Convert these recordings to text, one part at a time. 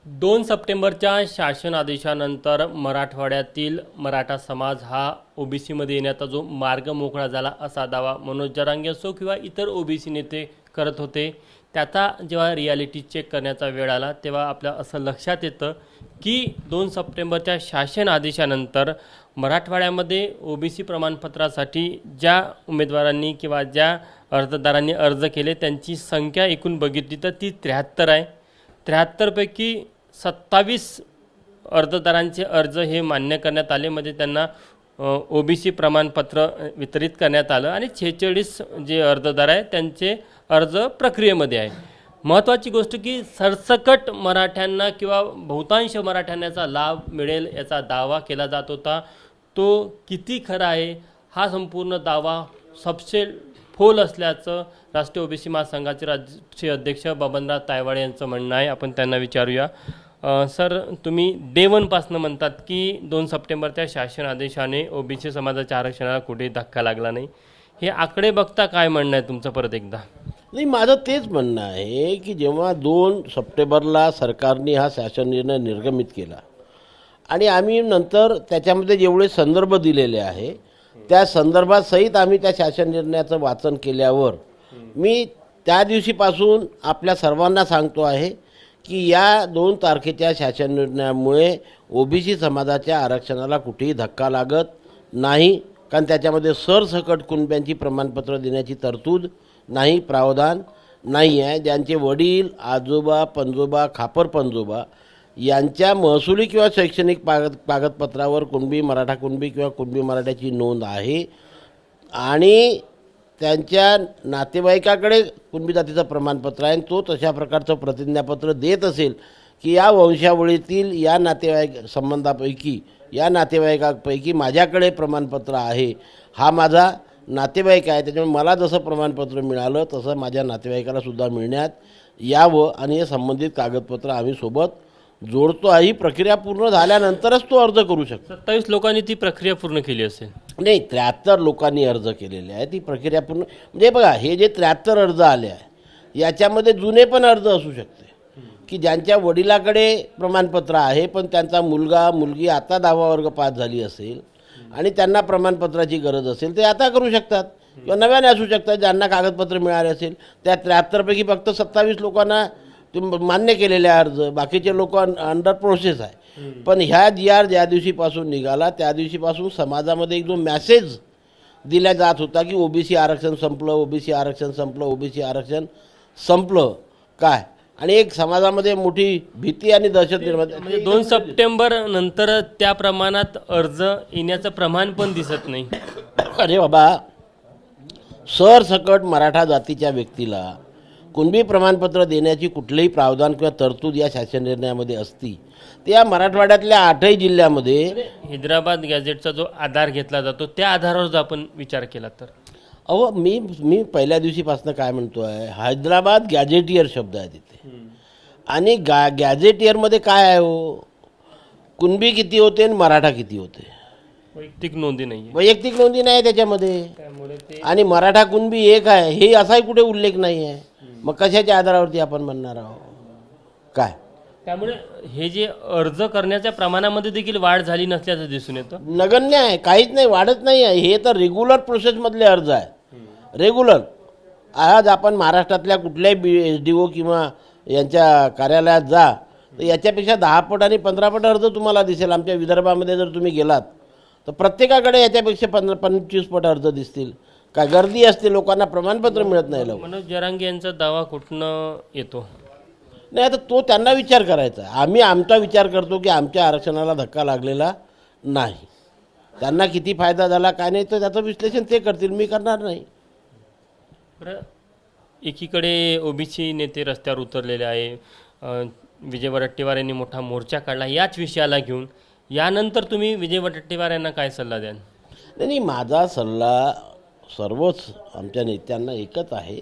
2 सप्टेंबरच्या शासन आदेशानंतर मराठवाड्यातील मराठा समाज हा ओबीसीमध्ये येण्याचा जो मार्ग मोकळा झाला असा दावा मनोज जरांगे असो किंवा इतर ओबीसी नेते करत होते. त्याचा जेव्हा रियालिटी चेक करण्याचा वेळ आला तेव्हा आपल्या असं लक्षात येतं की 2 सप्टेंबरच्या शासन आदेशानंतर मराठवाड्यामध्ये ओबीसी प्रमाणपत्रासाठी ज्या उमेदवारांनी किंवा ज्या अर्जदारांनी अर्ज केले त्यांची संख्या एकूण बघितली तर ती 73 आहे. 73 पैकी 27 अर्जदारांचे अर्ज हे मान्य करण्यात आले, म्हणजे त्यांना ओबीसी प्रमाणपत्र वितरित करण्यात आलं आणि 46 जे अर्जदार आहेत त्यांचे अर्ज प्रक्रियेमध्ये आहे. महत्त्वाची गोष्ट की सरसकट मराठ्यांना किंवा बहुतांश मराठ्यांना याचा लाभ मिळेल याचा दावा केला जात होता. तो किती खरा आहे हा संपूर्ण दावा सबसे फोल असल्याचं राष्ट्रीय ओबीसी महासंघाचे राष्ट्रीय अध्यक्ष बबनराव तायवाडे यांचं म्हणणं आहे. आपण त्यांना विचारूया. सर, तुम्ही डे 1 पासनं म्हणतात की 2 सप्टेंबरच्या शासन आदेशाने ओबीसी समाजाच्या आरक्षणाला कुठेही धक्का लागला नाही. हे आकडे बघता काय म्हणणं आहे तुमचं परत एकदा? नाही, माझं तेच म्हणणं आहे की जेव्हा 2 सप्टेंबरला सरकारने हा शासन निर्णय निर्गमित केला आणि आम्ही नंतर त्याच्यामध्ये जेवढे संदर्भ दिलेले आहे त्या संदर्भात सहित आम्ही त्या शासन निर्णयाचं वाचन केल्यावर मी त्या दिवशीपासून आपल्या सर्वांना सांगतो आहे की या 2 तारखेच्या शासन निर्णयामुळे ओबीसी समाजाच्या आरक्षणाला कुठेही धक्का लागत नाही, कारण त्याच्यामध्ये सरसकट कुणब्यांची प्रमाणपत्र देण्याची तरतूद नाही, प्रावधान नाही आहे. ज्यांचे वडील, आजोबा, पणजोबा, खापर पणजोबा यांच्या महसुली किंवा शैक्षणिक कागदपत्रावर कुणबी, मराठा कुणबी किंवा कुणबी मराठ्याची नोंद आहे आणि त्यांच्या नातेवाईकाकडे कुणबी जातीचं प्रमाणपत्र आहे, तो तशा प्रकारचं प्रतिज्ञापत्र देत असेल की या वंशावळीतील या नातेवाईकापैकी माझ्याकडे प्रमाणपत्र आहे, हा माझा नातेवाईक आहे, त्याच्यामुळे मला जसं प्रमाणपत्र मिळालं तसं माझ्या नातेवाईकाला सुद्धा मिळण्यात यावं आणि हे संबंधित कागदपत्र आम्ही सोबत जोडतो आहे. ही प्रक्रिया पूर्ण झाल्यानंतरच तो अर्ज करू शकतो. 27 लोकांनी ती प्रक्रिया पूर्ण केली असेल. नाही, 73 लोकांनी अर्ज केलेले आहे. ती प्रक्रिया पूर्ण म्हणजे बघा, हे जे 73 अर्ज आले आहे याच्यामध्ये जुने पण अर्ज असू शकते की ज्यांच्या वडिलाकडे प्रमाणपत्र आहे पण त्यांचा मुलगा मुलगी आता 10वा वर्ग पास झाली असेल आणि त्यांना प्रमाणपत्राची गरज असेल ते आता करू शकतात किंवा नव्याने असू शकतात ज्यांना कागदपत्र मिळाले असेल. त्या 73 पैकी फक्त 27 लोकांना मान्य केलेले अर्ज, बाकीचे लोक अंडर प्रोसेस आहे. पण ह्या ज्या दिवशीपासून निघाला त्या दिवशीपासून समाजामध्ये एक जो मॅसेज दिला जात होता की ओबीसी आरक्षण संपलं, ओबीसी आरक्षण संपलं, ओबीसी आरक्षण संपलं काय, आणि एक समाजामध्ये मोठी भीती आणि दहशत निर्माण. म्हणजे 2 सप्टेंबर नंतर त्या प्रमाणात अर्ज येण्याचं प्रमाण पण दिसत नाही. अरे बाबा, सरसकट मराठा जातीच्या व्यक्तीला कुणबी प्रमाणपत्र देण्याची कुठलेही प्रावधान किंवा तरतूद या शासन निर्णयामध्ये असती तर या मराठवाड्यातल्या 8ही जिल्ह्यामध्ये हैदराबाद गॅझेटचा जो आधार घेतला जातो त्या आधारावर जर आपण विचार केला तर मी पहिल्या दिवशीपासून काय म्हणतो आहे, हैदराबाद गॅझेटियर शब्द आहे तिथे आणि गॅझेटियरमध्ये काय आहे हो, कुणबी किती होते आणि मराठा किती होते, वैयक्तिक नोंदी नाही. वैयक्तिक नोंदी नाही त्याच्यामध्ये, आणि मराठा कुणबी एक आहे हे असाही कुठे उल्लेख नाही आहे. मग कशाच्या आधारावरती आपण म्हणणार आहोत काय? त्यामुळे हे जे अर्ज करण्याच्या प्रमाणामध्ये देखील वाढ झाली नसल्याचं दिसून येतं. नगण्य आहे, काहीच नाही, वाढत नाही आहे. हे तर रेग्युलर प्रोसेसमधले अर्ज आहे, रेग्युलर. आज आपण महाराष्ट्रातल्या कुठल्याही SDO किंवा यांच्या कार्यालयात जा तर याच्यापेक्षा 10 पट आणि 15 पट अर्ज तुम्हाला दिसेल. आमच्या विदर्भामध्ये जर तुम्ही गेलात तर प्रत्येकाकडे याच्यापेक्षा 15-25 पट अर्ज दिसतील. काय गर्दी असते, लोकांना प्रमाणपत्र मिळत नाही. मनोज जरांगे यांचा दावा कुठनं येतो? नाही, आता तो त्यांना विचार करायचा आहे. आम्ही आमचा विचार करतो की आमच्या आरक्षणाला धक्का लागलेला नाही. त्यांना किती फायदा झाला काय नाही तर त्याचं विश्लेषण ते करतील, मी करणार नाही. बरं, एकीकडे ओबीसी नेते रस्त्यावर उतरलेले आहे. विजय वडेट्टीवार यांनी मोठा मोर्चा काढला याच विषयाला घेऊन. यानंतर तुम्ही विजय वडेट्टीवार यांना काय सल्ला द्याल? नाही, माझा सल्ला सर्वच आमच्या नेत्यांना एकच आहे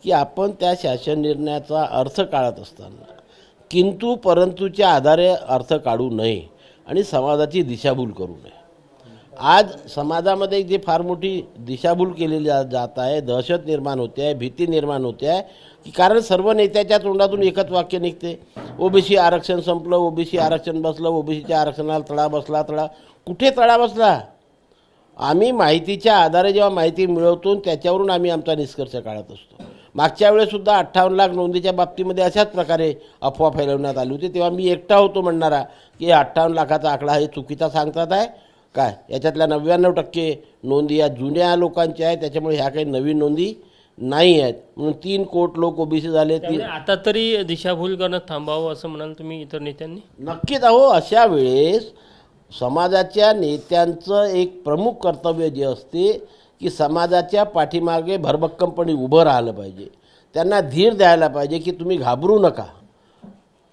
की आपण त्या शासन निर्णयाचा अर्थ काढत असताना किंतु परंतुच्या आधारे अर्थ काढू नये आणि समाजाची दिशाभूल करू नये. आज समाजामध्ये जे फार मोठी दिशाभूल केलेली जात आहे, दहशत निर्माण होते आहे, भीती निर्माण होते आहे की कारण सर्व नेत्याच्या तोंडातून एकच वाक्य निघते, ओबीसी आरक्षण संपलं, ओबीसी आरक्षण बसलं, ओबीसीच्या आरक्षणाला तडा बसला. कुठे तडा बसला? आम्ही माहितीच्या आधारे जेव्हा माहिती मिळवतो त्याच्यावरून आम्ही आमचा निष्कर्ष काढत असतो. मागच्या वेळेसुद्धा 58 लाख नोंदीच्या बाबतीमध्ये अशाच प्रकारे अफवा फैलवण्यात आली होती. तेव्हा मी एकटा होतो म्हणणारा की 58 लाखाचा आकडा हे चुकीचा सांगतात आहे काय. याच्यातल्या 99% नोंदी या जुन्या लोकांच्या आहेत, त्याच्यामुळे ह्या काही नवीन नोंदी नाही आहेत. म्हणून 3 कोटी लोक ओबीसी झाले. त्यामुळे आता तरी दिशाभूल करणं थांबावं असं म्हणाल तुम्ही इतर नेत्यांनी? नक्कीच. अहो, अशा वेळेस समाजाच्या नेत्यांचं एक प्रमुख कर्तव्य जे असते की समाजाच्या पाठीमागे भरभक्कमपणे उभं राहिलं पाहिजे, त्यांना धीर द्यायला पाहिजे की तुम्ही घाबरू नका,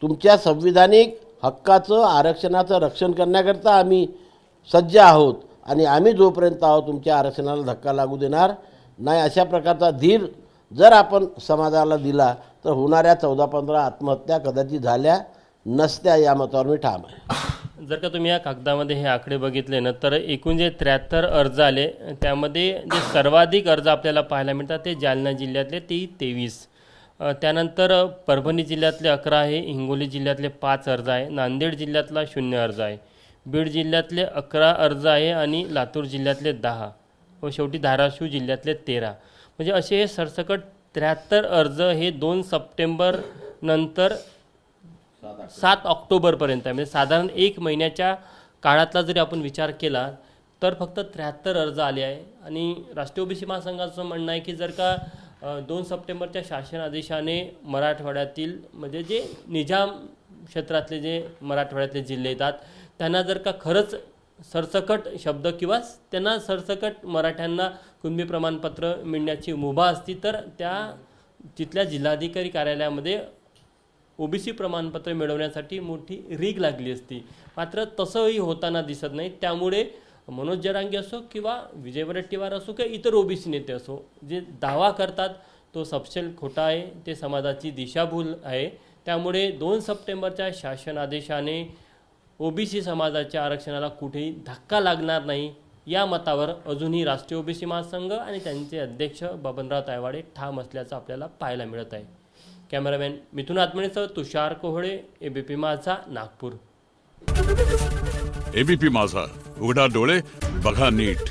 तुमच्या संविधानिक हक्काचं आरक्षणाचं रक्षण करण्याकरता आम्ही सज्ज आहोत आणि आम्ही जोपर्यंत आहोत तुमच्या आरक्षणाला धक्का लागू देणार नाही. अशा प्रकारचा धीर जर आपण समाजाला दिला तर होणाऱ्या 14-15 आत्महत्या कदाचित झाल्या नसत्या, या मतावर मी ठाम आहे. जर का तुम्ही या कागदामध्ये हे आकडे बघितले ना तर एकूण जे 73 अर्ज आले त्यामध्ये जे सर्वाधिक अर्ज आपल्याला पाहायला मिळतात ते जालना जिल्ह्यातले 23, त्यानंतर परभणी जिल्ह्यातले 11 आहे, हिंगोली जिल्ह्यातले 5 अर्ज आहे, नांदेड जिल्ह्यातला 0 अर्ज आहे, बीड जिल्ह्यातले 11 अर्ज आहे आणि लातूर जिल्ह्यातले 10 व शेवटी धाराशिव जिल्ह्यातले 13. म्हणजे असे हे सरसकट 73 अर्ज हे 2 सप्टेंबर नंतर 7 ऑक्टोबरपर्यंत आहे. म्हणजे साधारण 1 महिन्याच्या काळातला जरी आपण विचार केला तर फक्त 73 अर्ज आले आहे. आणि राष्ट्रीय ओबीसी महासंघाचं म्हणणं आहे की जर का 2 सप्टेंबरच्या शासन आदेशाने मराठवाड्यातील म्हणजे जे निजाम क्षेत्रातले जे मराठवाड्यातले जिल्हे येतात त्यांना जर का खरंच सरसकट शब्द किंवा त्यांना सरसकट मराठ्यांना कुणबी प्रमाणपत्र मिळण्याची मुभा असती तर त्या तिथल्या जिल्हाधिकारी कार्यालयामध्ये ओबीसी प्रमाणपत्र मिळवण्यासाठी मोठी रीग लागली असती. मात्र तसंही होताना दिसत नाही. त्यामुळे मनोज जरांगे असो किंवा विजय वडेट्टीवार असो किंवा इतर ओबीसी नेते असो जे दावा करतात तो सपशेल खोटा आहे, ते समाजाची दिशाभूल आहे. त्यामुळे 2 सप्टेंबरच्या शासन आदेशाने ओबीसी समाजाच्या आरक्षणाला कुठेही धक्का लागणार नाही या मतावर अजूनही राष्ट्रीय ओबीसी महासंघ आणि त्यांचे अध्यक्ष बबनराव तायवाडे ठाम असल्याचं आपल्याला पाहायला मिळत आहे. कॅमेरामॅन मिथुन आत्मनेसह तुषार कोहळे, एबीपी माझा, नागपूर. एबीपी माझा, उघडा डोळे बघा नीट.